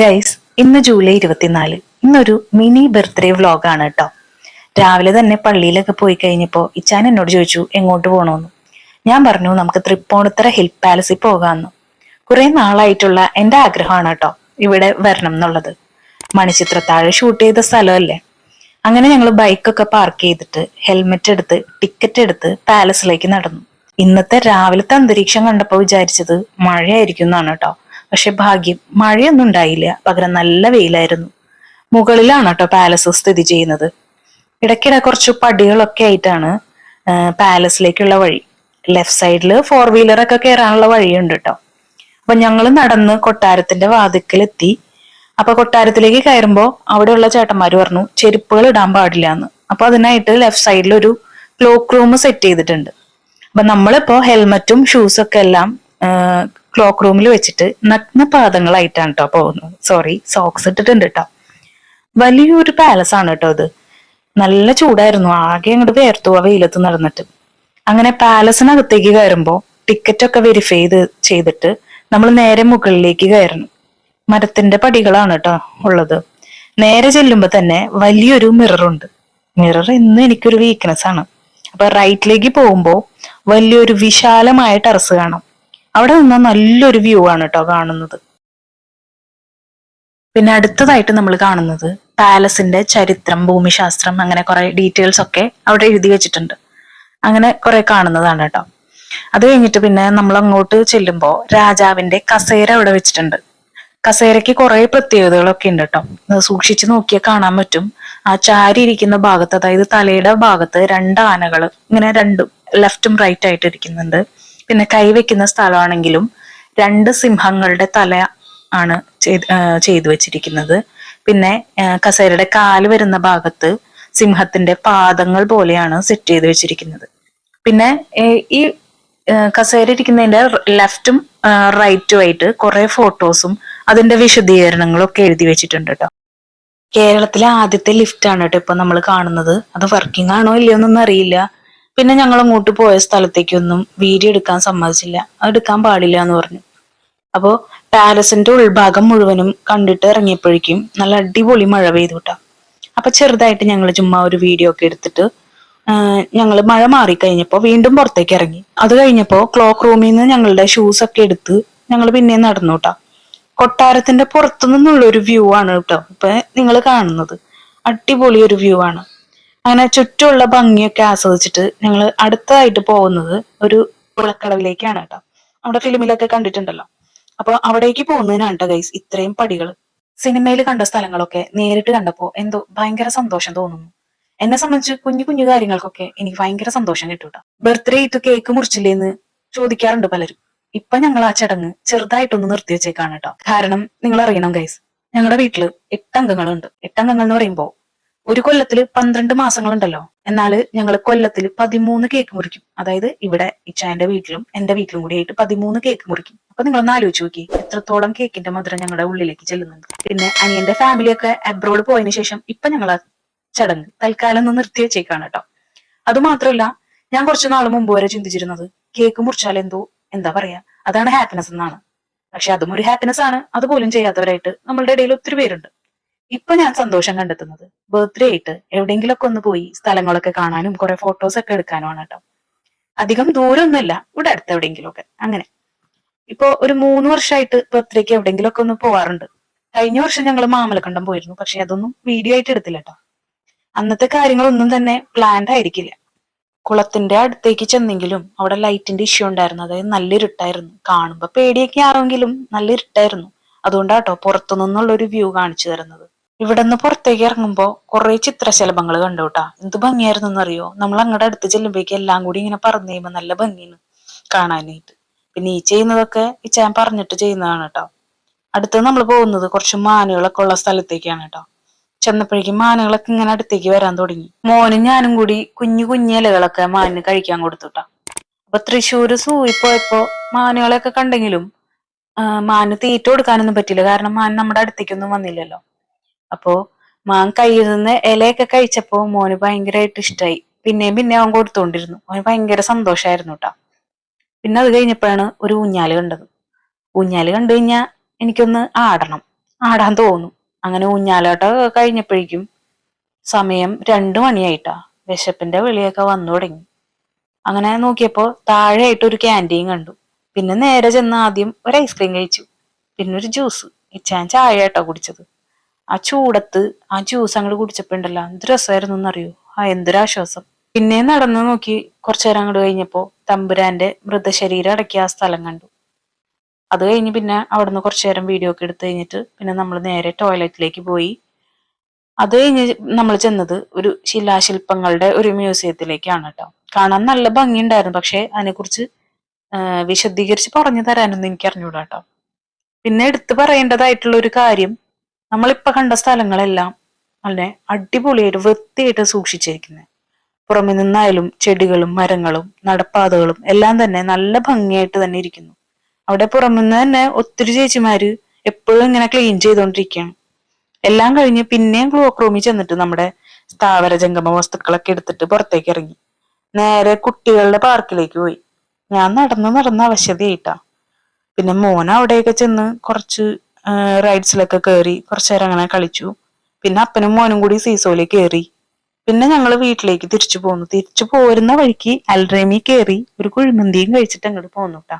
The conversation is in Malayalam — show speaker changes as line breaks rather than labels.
ഗൈസ്, ഇന്ന് ജൂലൈ 24. ഇന്നൊരു മിനി ബർത്ത്ഡേ വ്ലോഗാണ് കേട്ടോ. രാവിലെ തന്നെ പള്ളിയിലൊക്കെ പോയി കഴിഞ്ഞപ്പോൾ ഇച്ചാൻ എന്നോട് ചോദിച്ചു എങ്ങോട്ട് പോകണമെന്ന്. ഞാൻ പറഞ്ഞു നമുക്ക് തൃപ്പൂണിത്തറ ഹിൽ പാലസിൽ പോകാമെന്ന്. കുറെ നാളായിട്ടുള്ള എൻ്റെ ആഗ്രഹമാണ് കേട്ടോ ഇവിടെ വരണം എന്നുള്ളത്. മണിച്ചിത്രത്താഴ് ഷൂട്ട് ചെയ്ത സ്ഥലമല്ലേ. അങ്ങനെ ഞങ്ങൾ ബൈക്കൊക്കെ പാർക്ക് ചെയ്തിട്ട് ഹെൽമെറ്റ് എടുത്ത് ടിക്കറ്റ് എടുത്ത് പാലസിലേക്ക് നടന്നു. ഇന്നത്തെ രാവിലത്തെ അന്തരീക്ഷം കണ്ടപ്പോൾ വിചാരിച്ചത് മഴയായിരിക്കും എന്നാണ് കേട്ടോ. പക്ഷെ ഭാഗ്യം, മഴയൊന്നും ഉണ്ടായില്ല. പകരം നല്ല വെയിലായിരുന്നു. മുകളിലാണ് കേട്ടോ പാലസ് സ്ഥിതി ചെയ്യുന്നത്. ഇടയ്ക്കിടെ കുറച്ച് പടികളൊക്കെ ആയിട്ടാണ് പാലസിലേക്കുള്ള വഴി. ലെഫ്റ്റ് സൈഡിൽ 4 വീലറൊക്കെ കയറാനുള്ള വഴിയുണ്ട് കേട്ടോ. അപ്പൊ ഞങ്ങൾ നടന്ന് കൊട്ടാരത്തിന്റെ വാതിക്കലെത്തി. അപ്പൊ കൊട്ടാരത്തിലേക്ക് കയറുമ്പോ അവിടെയുള്ള ചേട്ടന്മാര് പറഞ്ഞു ചെരുപ്പുകൾ ഇടാൻ പാടില്ല എന്ന്. അപ്പൊ അതിനായിട്ട് ലെഫ്റ്റ് സൈഡിൽ ഒരു ക്ലോക്ക് റൂം സെറ്റ് ചെയ്തിട്ടുണ്ട്. അപ്പൊ നമ്മളിപ്പോ ഹെൽമറ്റും ഷൂസും ഒക്കെ എല്ലാം ക്ലോക്ക് റൂമിൽ വെച്ചിട്ട് നഗ്ന പാദങ്ങളായിട്ടാണ് കേട്ടോ പോകുന്നത്. സോറി, സോക്സ് ഇട്ടിട്ടുണ്ട് കേട്ടോ. വലിയൊരു പാലസ് ആണ് കേട്ടോ ഇത്. നല്ല ചൂടായിരുന്നു, ആകെ അങ്ങോട്ട് വേർത്തു ആ വെയിലത്ത് നടന്നിട്ട്. അങ്ങനെ പാലസിനകത്തേക്ക് കയറുമ്പോ ടിക്കറ്റ് ഒക്കെ വെരിഫൈ ചെയ്തിട്ട് നമ്മൾ നേരെ മുകളിലേക്ക് കയറണം. മരത്തിന്റെ പടികളാണ് കേട്ടോ ഉള്ളത്. നേരെ ചെല്ലുമ്പോ തന്നെ വലിയൊരു മിററുണ്ട്. മിറർ ഇന്ന് എനിക്കൊരു വീക്ക്നെസ് ആണ്. അപ്പൊ റൈറ്റിലേക്ക് പോകുമ്പോ വലിയൊരു വിശാലമായ ടെറസ് കാണാം. അവിടെ നിന്ന് നല്ലൊരു വ്യൂ ആണ് കേട്ടോ കാണുന്നത്. പിന്നെ അടുത്തതായിട്ട് നമ്മൾ കാണുന്നത് പാലസിന്റെ ചരിത്രം, ഭൂമിശാസ്ത്രം, അങ്ങനെ കുറെ ഡീറ്റെയിൽസ് ഒക്കെ അവിടെ എഴുതി വെച്ചിട്ടുണ്ട്. അങ്ങനെ കുറെ കാണുന്നതാണ് കേട്ടോ. അത് കഴിഞ്ഞിട്ട് പിന്നെ നമ്മൾ അങ്ങോട്ട് ചെല്ലുമ്പോൾ രാജാവിന്റെ കസേര അവിടെ വെച്ചിട്ടുണ്ട്. കസേരയ്ക്ക് കുറെ പ്രത്യേകതകളൊക്കെ ഉണ്ട് കേട്ടോ. സൂക്ഷിച്ചു നോക്കിയാൽ കാണാൻ പറ്റും. ആ ചാരി ഇരിക്കുന്ന ഭാഗത്ത്, അതായത് തലയുടെ ഭാഗത്ത് 2 ആനകൾ ഇങ്ങനെ രണ്ടും ലെഫ്റ്റും റൈറ്റ് ആയിട്ട് ഇരിക്കുന്നുണ്ട്. പിന്നെ കൈവെക്കുന്ന സ്ഥലമാണെങ്കിലും 2 സിംഹങ്ങളുടെ തല ആണ് ചെയ്തു വെച്ചിരിക്കുന്നത്. പിന്നെ കസേരയുടെ കാല് വരുന്ന ഭാഗത്ത് സിംഹത്തിന്റെ പാദങ്ങൾ പോലെയാണ് സെറ്റ് ചെയ്ത് വെച്ചിരിക്കുന്നത്. പിന്നെ ഈ കസേര ഇരിക്കുന്നതിന്റെ ലെഫ്റ്റും റൈറ്റും ആയിട്ട് കുറെ ഫോട്ടോസും അതിന്റെ വിശദീകരണങ്ങളും ഒക്കെ എഴുതി വെച്ചിട്ടുണ്ട് കേട്ടോ. കേരളത്തിലെ ആദ്യത്തെ ലിഫ്റ്റ് ആണ് കേട്ടോ ഇപ്പൊ നമ്മൾ കാണുന്നത്. അത് വർക്കിംഗ് ആണോ ഇല്ലയോ എന്നൊന്നും അറിയില്ല. പിന്നെ ഞങ്ങൾ അങ്ങോട്ട് പോയ സ്ഥലത്തേക്കൊന്നും വീഡിയോ എടുക്കാൻ സമ്മതിച്ചില്ല. അത് എടുക്കാൻ പാടില്ല എന്ന് പറഞ്ഞു. അപ്പോ പാലസിന്റെ ഉൾഭാഗം മുഴുവനും കണ്ടിട്ട് ഇറങ്ങിയപ്പോഴേക്കും നല്ല അടിപൊളി മഴ പെയ്തു കേട്ടോ. അപ്പൊ ചെറുതായിട്ട് ഞങ്ങൾ ചുമ്മാ ഒരു വീഡിയോ ഒക്കെ എടുത്തിട്ട് ഞങ്ങൾ മഴ മാറിക്കഴിഞ്ഞപ്പോ വീണ്ടും പുറത്തേക്ക് ഇറങ്ങി. അത് കഴിഞ്ഞപ്പോ ക്ലോക്ക് റൂമിൽ നിന്ന് ഞങ്ങളുടെ ഷൂസ് ഒക്കെ എടുത്ത് ഞങ്ങൾ പിന്നെയും നടന്നു കേട്ടോ. കൊട്ടാരത്തിന്റെ പുറത്തു നിന്നുള്ള ഒരു വ്യൂ ആണ് കേട്ടോ ഇപ്പൊ നിങ്ങൾ കാണുന്നത്. അടിപൊളി ഒരു വ്യൂ ആണ്. അങ്ങനെ ചുറ്റുമുള്ള ഭംഗിയൊക്കെ ആസ്വദിച്ചിട്ട് ഞങ്ങൾ അടുത്തതായിട്ട് പോകുന്നത് ഒരു കുളക്കടവിലേക്കാണ് കേട്ടോ. നമ്മുടെ ഫിലിമിലൊക്കെ കണ്ടിട്ടുണ്ടല്ലോ. അപ്പൊ അവിടേക്ക് പോകുന്നതിനാണ് കേട്ടോ ഗൈസ് ഇത്രയും പടികൾ. സിനിമയിൽ കണ്ട സ്ഥലങ്ങളൊക്കെ നേരിട്ട് കണ്ടപ്പോ എന്തോ ഭയങ്കര സന്തോഷം തോന്നുന്നു. എന്നെ സംബന്ധിച്ച് കുഞ്ഞു കുഞ്ഞു കാര്യങ്ങൾക്കൊക്കെ എനിക്ക് ഭയങ്കര സന്തോഷം കിട്ടും കേട്ടോ. ബർത്ത്ഡേ ആയിട്ട് കേക്ക് മുറിച്ചില്ലേന്ന് ചോദിക്കാറുണ്ട് പലരും. ഇപ്പൊ ഞങ്ങൾ ആ ചടങ്ങ് ചെറുതായിട്ടൊന്ന് നിർത്തി വെച്ചേക്കാണ് കേട്ടോ. കാരണം നിങ്ങൾ അറിയണം ഗൈസ്, ഞങ്ങളുടെ വീട്ടില് 8 അംഗങ്ങളുണ്ട്. 8 അംഗങ്ങൾ എന്ന് പറയുമ്പോ ഒരു കൊല്ലത്തില് 12 മാസങ്ങളുണ്ടല്ലോ. എന്നാല് ഞങ്ങൾ കൊല്ലത്തില് 13 കേക്ക് മുറിക്കും. അതായത് ഇവിടെ ഇച്ചായന്റെ വീട്ടിലും എന്റെ വീട്ടിലും കൂടി ആയിട്ട് 13 കേക്ക് മുറിക്കും. അപ്പൊ നിങ്ങളൊന്ന് ആലോചിച്ച് നോക്കി എത്രത്തോളം കേക്കിന്റെ മധുരം ഞങ്ങളുടെ ഉള്ളിലേക്ക് ചെല്ലുന്നുണ്ട്. പിന്നെ അനിയന്റെ ഫാമിലിയൊക്കെ അബ്രോഡ് പോയതിനു ശേഷം ഇപ്പൊ ഞങ്ങൾ ആ ചടങ്ങ് തൽക്കാലം ഒന്ന് നിർത്തി വെച്ചേക്കാണ് കേട്ടോ. അതുമാത്രമല്ല, ഞാൻ കുറച്ചു നാൾ മുമ്പ് വരെ ചിന്തിച്ചിരുന്നത് കേക്ക് മുറിച്ചാൽ എന്തോ എന്താ പറയാ അതാണ് ഹാപ്പിനെസ് എന്നാണ്. പക്ഷെ അതും ഒരു ഹാപ്പിനെസ് ആണ്. അതുപോലും ചെയ്യാത്തവരായിട്ട് നമ്മളുടെ ഇടയിൽ ഒത്തിരി പേരുണ്ട്. ഇപ്പൊ ഞാൻ സന്തോഷം കണ്ടെത്തുന്നത് ബർത്ത്ഡേ ആയിട്ട് എവിടെയെങ്കിലൊക്കെ ഒന്ന് പോയി സ്ഥലങ്ങളൊക്കെ കാണാനും കുറെ ഫോട്ടോസ് ഒക്കെ എടുക്കാനുമാണ് കേട്ടോ. അധികം ദൂരമൊന്നുമല്ല, ഇവിടെ അടുത്ത് എവിടെയെങ്കിലും ഒക്കെ. അങ്ങനെ ഇപ്പൊ ഒരു 3 വർഷമായിട്ട് ബർത്ത്ഡേക്ക് എവിടെയെങ്കിലൊക്കെ ഒന്ന് പോവാറുണ്ട്. കഴിഞ്ഞ വർഷം ഞങ്ങൾ മാമലക്കണ്ടം പോയിരുന്നു. പക്ഷെ അതൊന്നും വീഡിയോ ആയിട്ട് എടുത്തില്ല കേട്ടോ. അന്നത്തെ കാര്യങ്ങളൊന്നും തന്നെ പ്ലാൻഡ് ആയിരിക്കില്ല. കുളത്തിന്റെ അടുത്തേക്ക് ചെന്നെങ്കിലും അവിടെ ലൈറ്റിന്റെ ഇഷ്യൂ ഉണ്ടായിരുന്നു. അതായത് നല്ല ഇരുട്ടായിരുന്നു. കാണുമ്പോ പേടിയൊക്കെ ആണെങ്കിലും നല്ല ഇരുട്ടായിരുന്നു. അതുകൊണ്ടാട്ടോ പുറത്തുനിന്നുള്ള ഒരു വ്യൂ കാണിച്ചു തരുന്നത്. ഇവിടെ നിന്ന് പുറത്തേക്ക് ഇറങ്ങുമ്പോ കുറെ ചിത്രശലഭങ്ങൾ കണ്ടു കേട്ടാ. എന്ത് ഭംഗിയായിരുന്നു എന്നറിയോ. നമ്മൾ അങ്ങടെ അടുത്ത് ചെല്ലുമ്പോഴേക്ക് എല്ലാം കൂടി ഇങ്ങനെ പറന്നു കഴിയുമ്പോ നല്ല ഭംഗിയാണ് കാണാനായിട്ട്. പിന്നെ ഈ ചെയ്യുന്നതൊക്കെ ഇച്ചാൻ പറഞ്ഞിട്ട് ചെയ്യുന്നതാണ് കേട്ടോ. അടുത്ത് നമ്മൾ പോകുന്നത് കുറച്ച് മാനുകളൊക്കെ ഉള്ള സ്ഥലത്തേക്കാണ് കേട്ടോ. ചെന്നപ്പോഴേക്കും മാനുകളൊക്കെ ഇങ്ങനെ അടുത്തേക്ക് വരാൻ തുടങ്ങി. മോനും ഞാനും കൂടി കുഞ്ഞു കുഞ്ഞു ഇലകളൊക്കെ മാനിന് കഴിക്കാൻ കൊടുത്തുട്ടാ. അപ്പൊ തൃശ്ശൂര് സൂയിൽ പോയപ്പോ മാനുകളെയൊക്കെ കണ്ടെങ്കിലും മാന് തീറ്റ കൊടുക്കാനൊന്നും പറ്റില്ല. കാരണം മാൻ നമ്മുടെ അടുത്തേക്കൊന്നും വന്നില്ലല്ലോ. അപ്പോ മാൻ കയ്യിൽ നിന്ന് ഇലയൊക്കെ കഴിച്ചപ്പോ മോന് ഭയങ്കരമായിട്ട് ഇഷ്ടമായി. പിന്നെയും പിന്നെ അവൻ കൊടുത്തോണ്ടിരുന്നു. അവന് ഭയങ്കര സന്തോഷമായിരുന്നു കേട്ടാ. പിന്നെ അത് കഴിഞ്ഞപ്പോഴാണ് ഒരു ഊഞ്ഞാല് കണ്ടത്. ഊഞ്ഞാല് കണ്ടു കഴിഞ്ഞാൽ എനിക്കൊന്ന് ആടണം. ആടാൻ തോന്നും. അങ്ങനെ ഊഞ്ഞാലാട്ട കഴിഞ്ഞപ്പോഴേക്കും സമയം 2 മണിയായിട്ടാ. വിശപ്പിന്റെ വിളിയൊക്കെ വന്നു തുടങ്ങി. അങ്ങനെ നോക്കിയപ്പോ താഴെയായിട്ട് ഒരു ക്യാൻറ്റീൻ കണ്ടു. പിന്നെ നേരെ ചെന്ന് ആദ്യം ഒരു ഐസ്ക്രീം കഴിച്ചു, പിന്നെ ഒരു ജ്യൂസ്. ഇച്ചാൻ ചായ കേട്ടോ കുടിച്ചത്. ആ ചൂടത്ത് ആ ജ്യൂസ് അങ്ങോട്ട് കുടിച്ചപ്പോ ഉണ്ടല്ലോ എന്ത് രസമായിരുന്നു എന്നറിയോ. എന്തൊരാശ്വാസം. പിന്നെ നടന്നു നോക്കി കുറച്ചു നേരം അങ്ങോട്ട് കഴിഞ്ഞപ്പോ തമ്പുരാന്റെ മൃതശരീരം അടക്കിയ ആ സ്ഥലം കണ്ടു. അത് കഴിഞ്ഞ് പിന്നെ അവിടുന്ന് കുറച്ചു നേരം വീഡിയോ ഒക്കെ എടുത്തു കഴിഞ്ഞിട്ട് പിന്നെ നമ്മൾ നേരെ ടോയ്ലറ്റിലേക്ക് പോയി. അത് കഴിഞ്ഞ് നമ്മൾ ചെന്നത് ഒരു ശിലാശില്പങ്ങളുടെ ഒരു മ്യൂസിയത്തിലേക്കാണ് കേട്ടോ. കാണാൻ നല്ല ഭംഗിയുണ്ടായിരുന്നു, പക്ഷെ അതിനെക്കുറിച്ച് വിശദീകരിച്ച് പറഞ്ഞു തരാനൊന്നും എനിക്ക് അറിഞ്ഞൂടാ കേട്ടോ. പിന്നെ എടുത്തു പറയേണ്ടതായിട്ടുള്ള ഒരു കാര്യം, നമ്മളിപ്പൊ കണ്ട സ്ഥലങ്ങളെല്ലാം നല്ല അടിപൊളിയായിട്ട് വൃത്തിയായിട്ട് സൂക്ഷിച്ചിരിക്കുന്നത്. പുറമെ നിന്നായാലും ചെടികളും മരങ്ങളും നടപ്പാതകളും എല്ലാം തന്നെ നല്ല ഭംഗിയായിട്ട് തന്നെ ഇരിക്കുന്നു. അവിടെ പുറമെന്ന് തന്നെ ഒത്തിരി ചേച്ചിമാര് എപ്പോഴും ഇങ്ങനെ ക്ലീൻ ചെയ്തുകൊണ്ടിരിക്കുകയാണ്. എല്ലാം കഴിഞ്ഞ് പിന്നെയും ക്ലോക്ക് റൂമിൽ ചെന്നിട്ട് നമ്മുടെ സ്ഥാവര ജംഗമ വസ്തുക്കളൊക്കെ എടുത്തിട്ട് പുറത്തേക്ക് ഇറങ്ങി നേരെ കുട്ടികളുടെ പാർക്കിലേക്ക് പോയി. ഞാൻ നടന്ന് അവശതയായിട്ടാ. പിന്നെ മോൻ അവിടെയൊക്കെ ചെന്ന് കുറച്ച് റൈഡ്സിലൊക്കെ കയറി കുറച്ചു നേരം അങ്ങനെ കളിച്ചു. പിന്നെ അപ്പനും മോനും കൂടി സീസോയിലേക്ക് കയറി. പിന്നെ ഞങ്ങൾ വീട്ടിലേക്ക് തിരിച്ചു പോന്നു. തിരിച്ചു പോരുന്ന വഴിക്ക് അൽറേമി കയറി ഒരു കുഴിമന്തിയും കഴിച്ചിട്ട് അങ്ങോട്ട് പോന്നുട്ടാ.